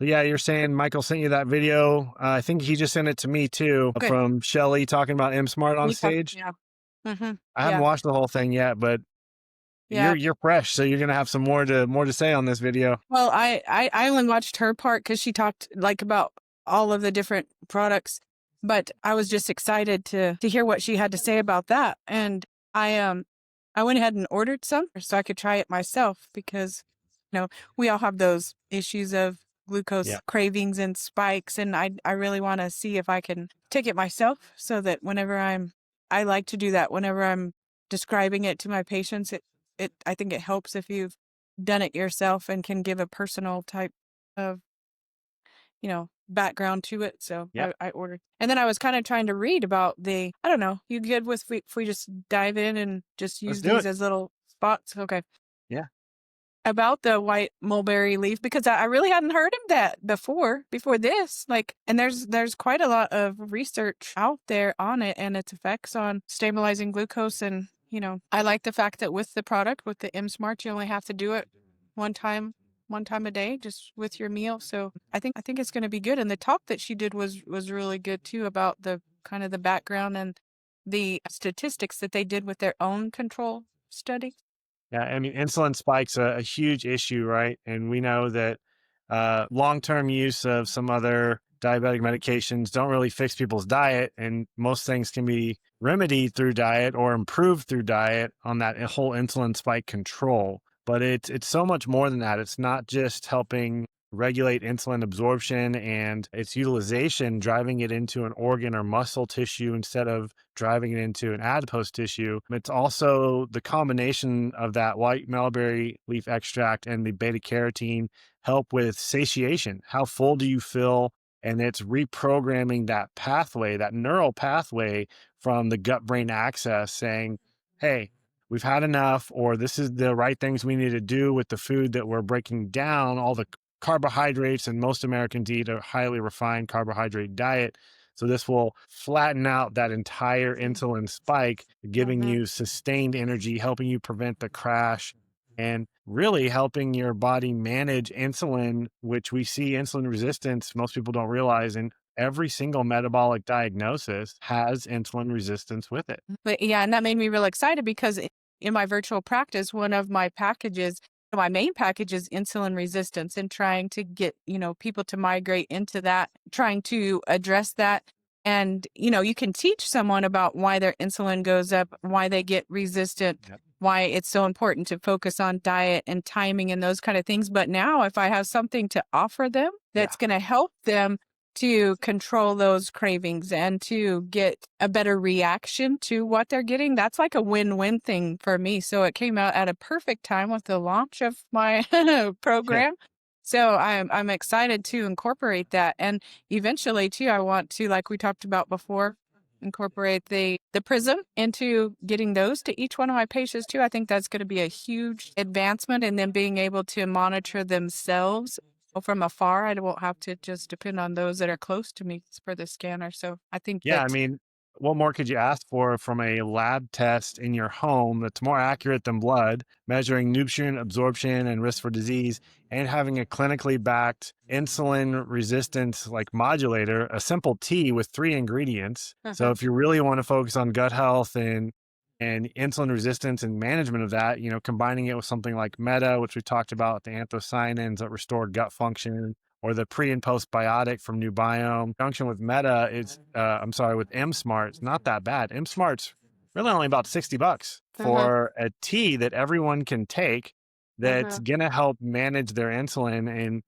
Yeah, you're saying Michael sent you that video. I think he just sent it to me too Okay. from Shelly talking about M Smart on You talk, stage. yeah. Mm-hmm. I haven't Yeah. watched the whole thing yet, but Yeah. you're fresh, so you're gonna have some more to say on this video. Well, I only watched her part because she talked like about all of the different products, but I was just excited to hear what she had to say about that. And I went ahead and ordered some so I could try it myself because, we all have those issues of Yeah. glucose cravings and spikes, and I really want to see if I can take it myself so that I like to do that whenever I'm describing it to my patients. I think it helps if you've done it yourself and can give a personal type of, background to it. So Yep. I ordered. And then I was kind of trying to read about I don't know, you good with if we just dive in and just Let's use do these it. as little spots? Okay. Yeah. About the white mulberry leaf, because I really hadn't heard of that before this. Like, and there's quite a lot of research out there on it and its effects on stabilizing glucose. And, I like the fact that with the product, with the M Smart, you only have to do it one time one time a day just with your meal. So I think it's going to be good. And the talk that she did was really good too about the kind of the background and the statistics that they did with their own control study. Yeah, I mean, insulin spike's a huge issue, right? And we know that long-term use of some other diabetic medications don't really fix people's diet, and most things can be remedied through diet or improved through diet on that whole insulin spike control. But it's so much more than that. It's not just helping regulate insulin absorption and its utilization, driving it into an organ or muscle tissue instead of driving it into an adipose tissue. It's also the combination of that white mulberry leaf extract and the beta carotene help with satiation. How full do you feel? And it's reprogramming that pathway, that neural pathway from the gut brain axis saying, hey, we've had enough, or this is the right things we need to do with the food that we're breaking down, all the carbohydrates, and most Americans eat a highly refined carbohydrate diet. So this will flatten out that entire insulin spike, giving Mhm. you sustained energy, helping you prevent the crash, and really helping your body manage insulin, which we see insulin resistance. Most people don't realize, and every single metabolic diagnosis has insulin resistance with it. But yeah, and that made me real excited because in my virtual practice, one of my main package is insulin resistance and trying to get, people to migrate into that, trying to address that. And, you can teach someone about why their insulin goes up, why they get resistant, Yep. why it's so important to focus on diet and timing and those kind of things. But now if I have something to offer them Yeah. that's going to help them to control those cravings and to get a better reaction to what they're getting, that's like a win-win thing for me. So it came out at a perfect time with the launch of my program. So I'm excited to incorporate that. And eventually too, I want to, like we talked about before, incorporate the PRISM into getting those to each one of my patients too. I think that's going to be a huge advancement, and then being able to monitor themselves from afar. I won't have to just depend on those that are close to me for the scanner. So I think Yeah, I that, mean, what more could you ask for from a lab test in your home that's more accurate than blood, measuring nutrient absorption and risk for disease, and having a clinically backed insulin resistance like modulator, a simple tea with 3 ingredients. So uh-huh. if you really want to focus on gut health and insulin resistance and management of that, combining it with something like Meta, which we talked about, the anthocyanins that restore gut function, or the pre and postbiotic from New Biome. Junction with Meta is, with M Smart, it's not that bad. M Smart's really only about $60 Uh-huh. for a tea that everyone can take that's Uh-huh. gonna help manage their insulin, and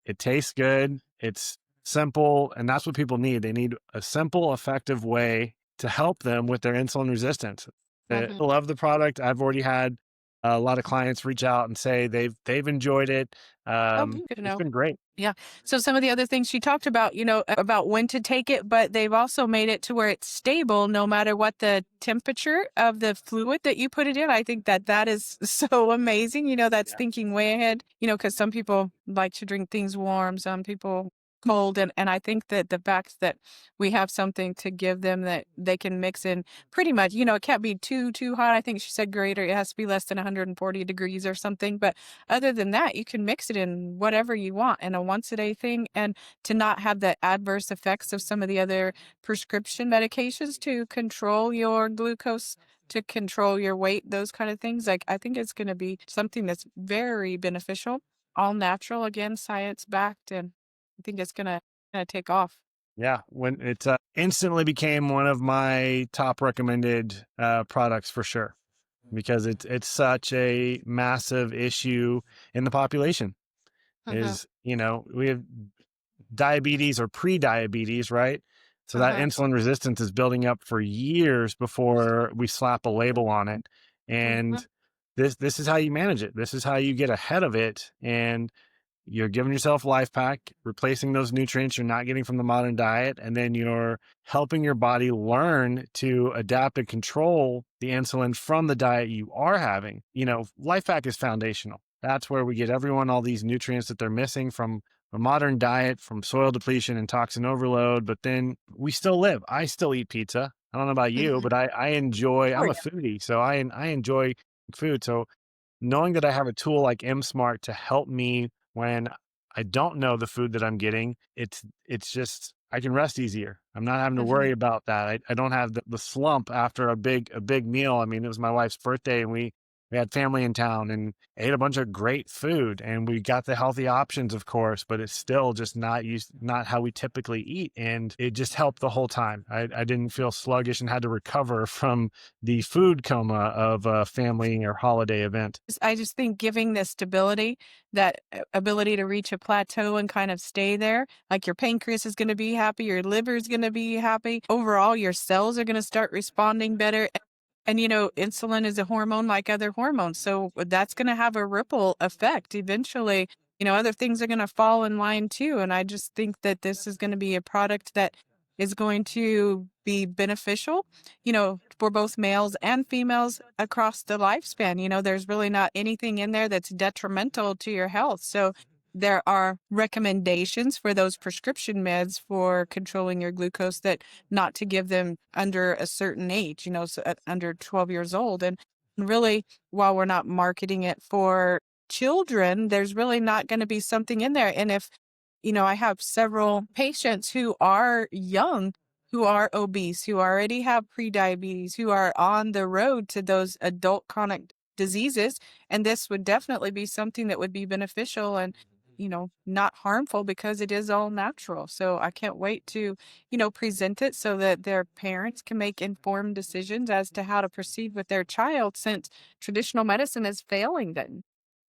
it tastes good. It's simple, and that's what people need. They need a simple, effective way to help them with their insulin resistance. I Uh-huh. love the product. I've already had a lot of clients reach out and say they've enjoyed it. Oh, good to It's know. been great. Yeah. So some of the other things she talked about, about when to take it, but they've also made it to where it's stable no matter what the temperature of the fluid that you put it in. I think that is so amazing. That's Yeah. thinking way ahead, because some people like to drink things warm. Some people cold. And I think that the fact that we have something to give them that they can mix in pretty much, it can't be too hot. I think she said greater. It has to be less than 140 degrees or something. But other than that, you can mix it in whatever you want in a once a day thing. And to not have the adverse effects of some of the other prescription medications to control your glucose, to control your weight, those kind of things. Like, I think it's going to be something that's very beneficial, all natural, again, science backed. And I think it's gonna take off. Yeah, when it instantly became one of my top recommended products for sure, because it's such a massive issue in the population. Uh-huh. Is, we have diabetes or pre-diabetes, right? So that Uh-huh. insulin resistance is building up for years before we slap a label on it. Uh-huh. And this is how you manage it. This is how you get ahead of it. And you're giving yourself life pack, replacing those nutrients you're not getting from the modern diet, and then you're helping your body learn to adapt and control the insulin from the diet you are having. Life pack is foundational. That's where we get everyone all these nutrients that they're missing from a modern diet, from soil depletion and toxin overload. But then we still live. I still eat pizza. I don't know about you, Mhm. but I enjoy, Oh, I'm a yeah. foodie, so I enjoy food. So knowing that I have a tool like M-Smart to help me when I don't know the food that I'm getting, it's just I can rest easier. I'm not having to Mhm. worry about that. I don't have the slump after a big meal. I mean, it was my wife's birthday and we had family in town and ate a bunch of great food and we got the healthy options, of course, but it's still just not how we typically eat. And it just helped the whole time. I didn't feel sluggish and had to recover from the food coma of a family or holiday event. I just think giving the stability, that ability to reach a plateau and kind of stay there, like your pancreas is going to be happy, your liver is going to be happy. Overall, your cells are going to start responding better. And, insulin is a hormone like other hormones. So that's going to have a ripple effect. Eventually, other things are going to fall in line too. And I just think that this is going to be a product that is going to be beneficial, for both males and females across the lifespan. There's really not anything in there that's detrimental to your health. So there are recommendations for those prescription meds for controlling your glucose, that not to give them under a certain age, so at under 12 years old. And really, while we're not marketing it for children, there's really not going to be something in there. And if, I have several patients who are young, who are obese, who already have prediabetes, who are on the road to those adult chronic diseases. And this would definitely be something that would be beneficial and, not harmful, because it is all natural. So I can't wait to, present it so that their parents can make informed decisions as to how to proceed with their child, since traditional medicine is failing them.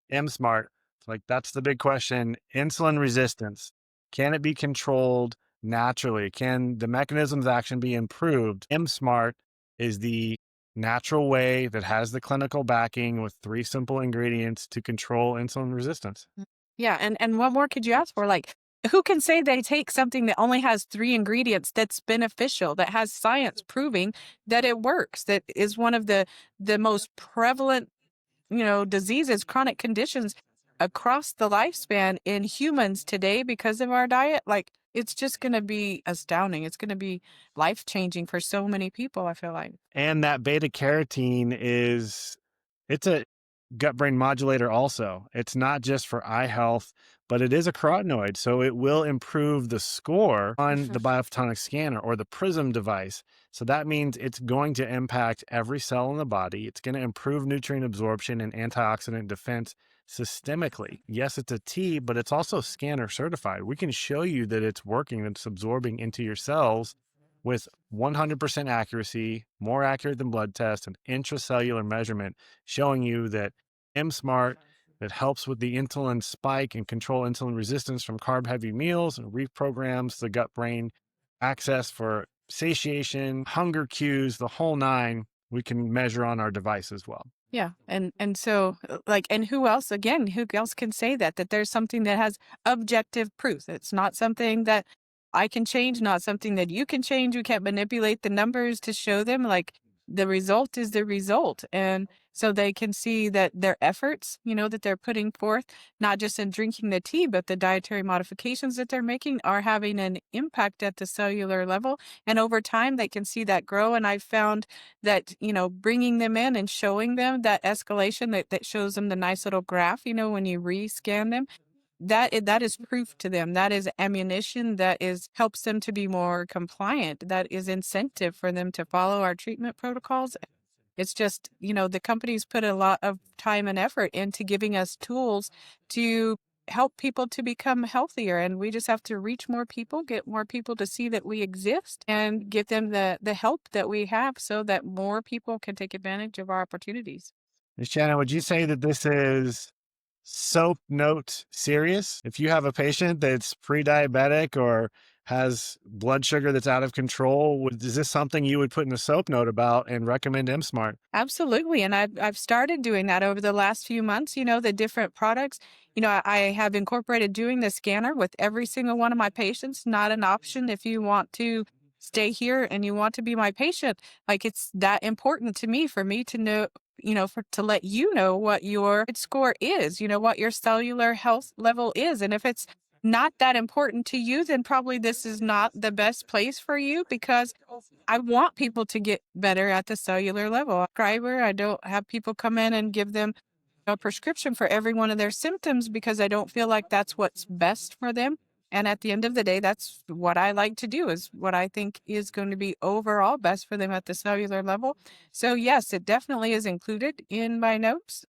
M-Smart. Like that's the big question. Insulin resistance. Can it be controlled naturally? Can the mechanisms of action be improved? M-Smart is the natural way that has the clinical backing with three simple ingredients to control insulin resistance. Yeah, and what more could you ask for? Like, who can say they take something that only has 3 ingredients that's beneficial, that has science proving that it works, that is one of the most prevalent, diseases, chronic conditions across the lifespan in humans today because of our diet? Like, it's just gonna be astounding. It's gonna be life-changing for so many people, I feel like. And that beta carotene it's a gut brain modulator also. It's not just for eye health, but it is a carotenoid. So it will improve the score on the biophotonic scanner or the PRISM device. So that means it's going to impact every cell in the body. It's going to improve nutrient absorption and antioxidant defense systemically. Yes, it's a T, but it's also scanner certified. We can show you that it's working, that it's absorbing into your cells with 100% accuracy, more accurate than blood tests, an intracellular measurement showing you that M-Smart, that helps with the insulin spike and control insulin resistance from carb heavy meals and reprograms the gut brain access for satiation, hunger cues, the whole nine, we can measure on our device as well. Yeah, and so, like, and who else, again, who else can say that there's something that has objective proof? It's not something that I can change, not something that you can change. You can't manipulate the numbers to show them. Like, the result is the result. And so they can see that their efforts, that they're putting forth, not just in drinking the tea, but the dietary modifications that they're making are having an impact at the cellular level. And over time, they can see that grow. And I found that, bringing them in and showing them that escalation that shows them the nice little graph, when you rescan them, that is proof to them. That is ammunition that is helps them to be more compliant. That is incentive for them to follow our treatment protocols. It's just, the companies put a lot of time and effort into giving us tools to help people to become healthier. And we just have to reach more people, get more people to see that we exist and give them the help that we have so that more people can take advantage of our opportunities. And Shannon, would you say that this is soap note serious? If you have a patient that's pre-diabetic or has blood sugar that's out of control, is this something you would put in a soap note about and recommend MSmart? Absolutely. And I've started doing that over the last few months, the different products. I have incorporated doing the scanner with every single one of my patients, not an option if you want to stay here and you want to be my patient. Like it's that important to me for me to know, to let you know what your score is, what your cellular health level is. And if it's not that important to you, then probably this is not the best place for you because I want people to get better at the cellular level. I don't have people come in and give them a prescription for every one of their symptoms because I don't feel like that's what's best for them. And at the end of the day, that's what I like to do is what I think is going to be overall best for them at the cellular level. So yes, it definitely is included in my notes.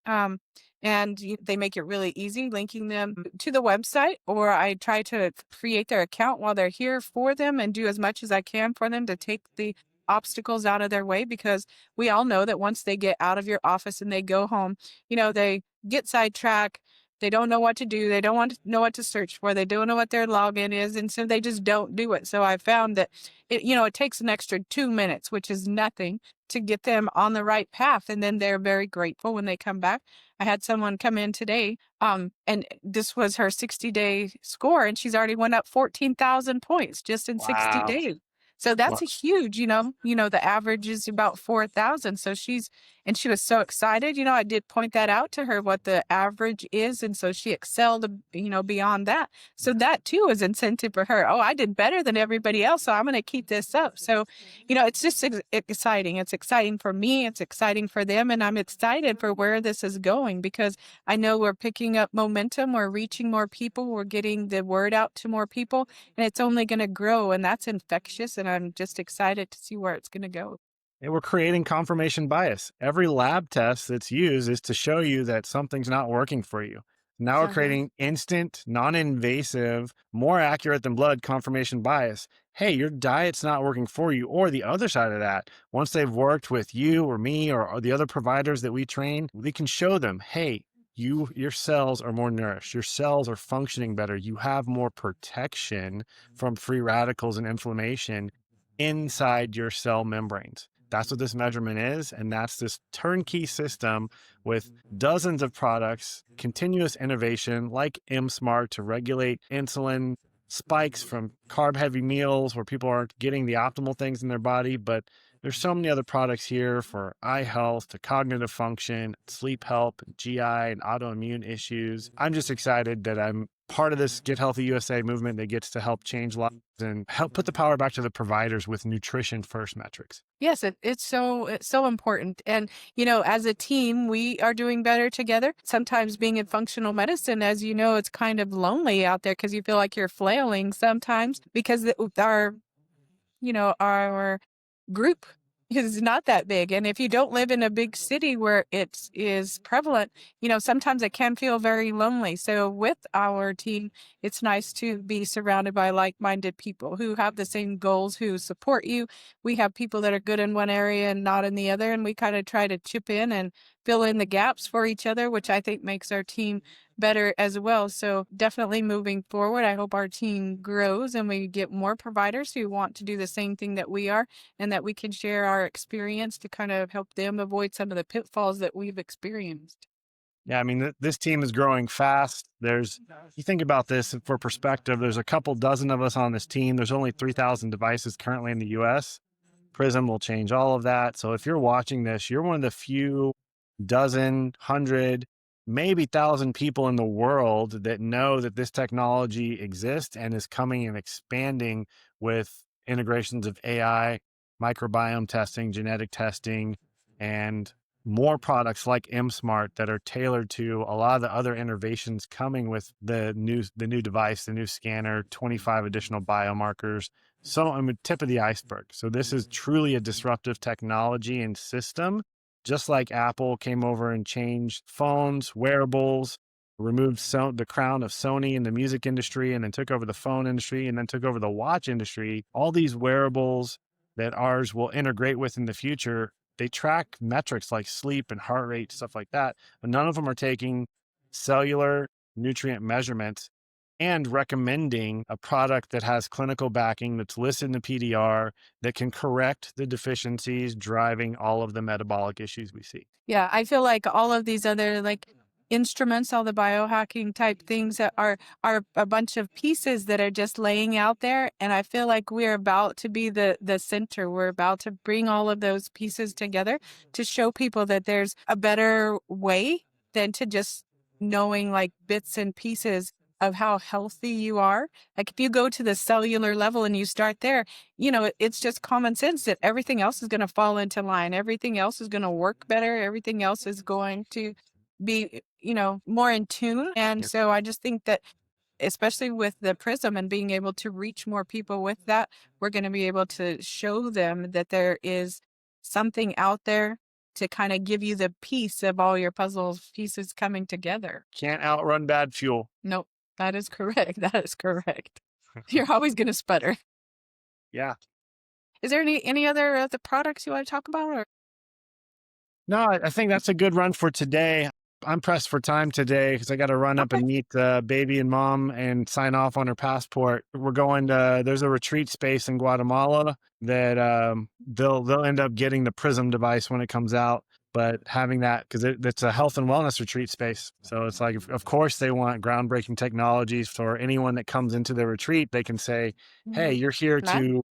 And they make it really easy linking them to the website, or I try to create their account while they're here for them and do as much as I can for them to take the obstacles out of their way because we all know that once they get out of your office and they go home, they get sidetracked. They don't know what to do. They don't want to know what to search for. They don't know what their login is. And so they just don't do it. So I found that it takes an extra 2 minutes, which is nothing to get them on the right path. And then they're very grateful when they come back. I had someone come in today, and this was her 60-day score, and she's already went up 14,000 points just in 60 Wow. days. So that's a huge, the average is about 4,000. So and she was so excited. I did point that out to her what the average is. And so she excelled, beyond that. So that too is incentive for her. Oh, I did better than everybody else. So I'm going to keep this up. So, it's just exciting. It's exciting for me. It's exciting for them. And I'm excited for where this is going because I know we're picking up momentum. We're reaching more people. We're getting the word out to more people and it's only going to grow. And that's infectious. And I'm just excited to see where it's going to go. And we're creating confirmation bias. Every lab test that's used is to show you that something's not working for you. Now we're Uh-huh. creating instant, non-invasive, more accurate than blood confirmation bias. Hey, your diet's not working for you. Or the other side of that, once they've worked with you or me or the other providers that we train, we can show them, hey, your cells are more nourished. Your cells are functioning better. You have more protection from free radicals and inflammation inside your cell membranes. That's what this measurement is. And that's this turnkey system with dozens of products, continuous innovation like MSmart to regulate insulin spikes from carb heavy meals where people aren't getting the optimal things in their body. But there's so many other products here for eye health to cognitive function, sleep help, GI and autoimmune issues. I'm just excited that I'm part of this Get Healthy USA movement that gets to help change lives and help put the power back to the providers with nutrition first metrics. Yes, it's so important. And as a team, we are doing better together. Sometimes being in functional medicine, as you know, it's kind of lonely out there because you feel like you're flailing sometimes because our group is not that big. And if you don't live in a big city where it is prevalent, sometimes it can feel very lonely. So with our team, it's nice to be surrounded by like-minded people who have the same goals, who support you. We have people that are good in one area and not in the other. And we kind of try to chip in and fill in the gaps for each other, which I think makes our team better as well. So definitely moving forward, I hope our team grows and we get more providers who want to do the same thing that we are and that we can share our experience to kind of help them avoid some of the pitfalls that we've experienced. Yeah, I mean, this team is growing fast. You think about this for perspective, there's a couple dozen of us on this team. There's only 3,000 devices currently in the US. PRISM will change all of that. So if you're watching this, you're one of the few dozen, hundred, maybe thousand people in the world that know that this technology exists and is coming and expanding with integrations of AI, microbiome testing, genetic testing, and more products like MSmart that are tailored to a lot of the other innovations coming with the new device, the new scanner, 25 additional biomarkers. So I'm a tip of the iceberg. So this is truly a disruptive technology and system, just like Apple came over and changed phones, wearables, removed the crown of Sony in the music industry, and then took over the phone industry, and then took over the watch industry. All these wearables that ours will integrate with in the future, they track metrics like sleep and heart rate, stuff like that, but none of them are taking cellular nutrient measurements and recommending a product that has clinical backing, that's listed in the PDR, that can correct the deficiencies driving all of the metabolic issues we see. Yeah, I feel like all of these other like instruments, all the biohacking type things that are a bunch of pieces that are just laying out there. And I feel like we're about to be the center. We're about to bring all of those pieces together to show people that there's a better way than to just knowing like bits and pieces of how healthy you are. Like if you go to the cellular level and you start there, it's just common sense that everything else is going to fall into line. Everything else is going to work better. Everything else is going to be, more in tune. And Yeah. so I just think that, especially with the Prism and being able to reach more people with that, we're going to be able to show them that there is something out there to kind of give you the piece of all your puzzle pieces coming together. Can't outrun bad fuel. Nope, that is correct. That is correct. You're always going to sputter. Yeah. Is there any other the products you want to talk about? Or No, I think that's a good run for today. I'm pressed for time today because I got to run up okay, and meet baby and mom and sign off on her passport. We're going to, there's a retreat space in Guatemala that they'll end up getting the PRISM device when it comes out. But having that, because it's a health and wellness retreat space. So it's like, of course, they want groundbreaking technologies for anyone that comes into the retreat. They can say, hey, you're here nice. to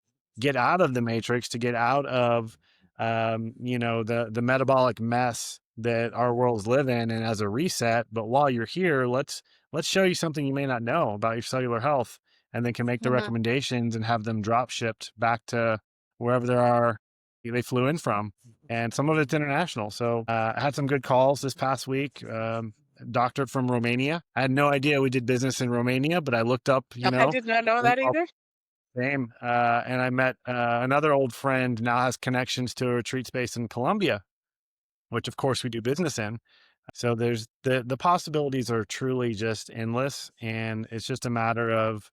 get out of the matrix, to get out of the metabolic mess that our worlds live in, and as a reset. But while you're here, let's show you something you may not know about your cellular health, and then can make the Mhm. recommendations and have them drop shipped back to wherever they flew in from. And some of it's international. So I had some good calls this past week. Doctor from Romania. I had no idea we did business in Romania, but I looked up, I did not know that either. same. And I met another old friend, now has connections to a retreat space in Colombia, which of course we do business in. So there's the possibilities are truly just endless. And it's just a matter of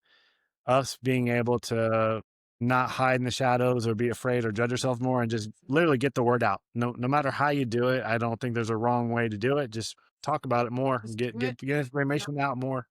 us being able to not hide in the shadows or be afraid or judge yourself more, and just literally get the word out. No matter how you do it, I don't think there's a wrong way to do it. Just talk about it more, Just get do it. get get information out more.